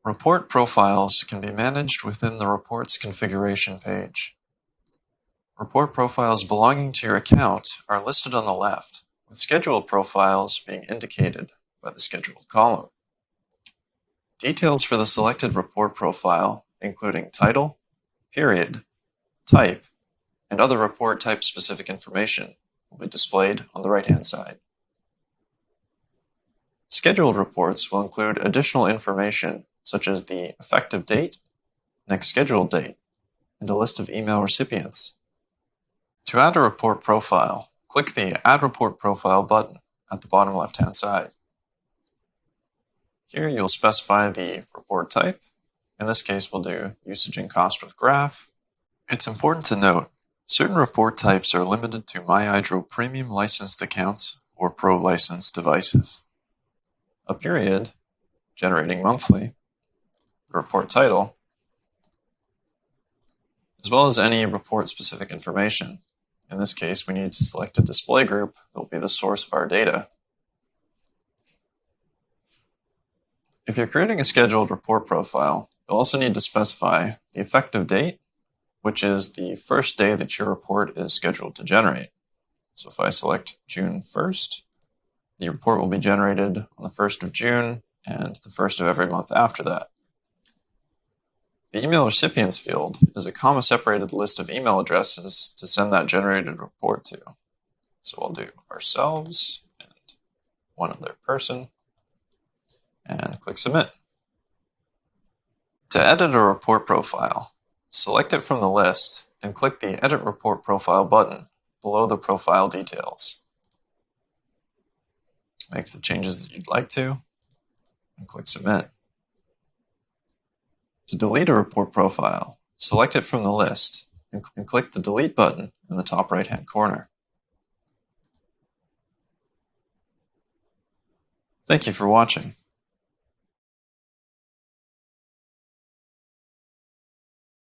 Report profiles can be managed within the Reports configuration page. Report profiles belonging to your account are listed on the left, with scheduled profiles being indicated by the Scheduled column. Details for the selected report profile, including title, period, type, and other report type-specific information, will be displayed on the right-hand side. Scheduled reports will include additional information such as the effective date, next scheduled date, and a list of email recipients. To add a report profile, click the Add Report Profile button at the bottom left-hand side. Here you'll specify the report type. In this case, we'll do usage and cost with graph. It's important to note, certain report types are limited to MyEyedro Premium licensed accounts or Pro licensed devices. A period, generating monthly, the report title, as well as any report-specific information. In this case, we need to select a display group that will be the source of our data. If you're creating a scheduled report profile, you'll also need to specify the effective date, which is the first day that your report is scheduled to generate. So if I select June 1st, the report will be generated on the 1st of June and the 1st of every month after that. The email recipients field is a comma-separated list of email addresses to send that generated report to. So I'll do ourselves and one other person, and click Submit. To edit a report profile, select it from the list and click the Edit Report Profile button below the profile details. Make the changes that you'd like to, and click Submit. To delete a report profile, select it from the list and click the Delete button in the top right-hand corner. Thank you for watching.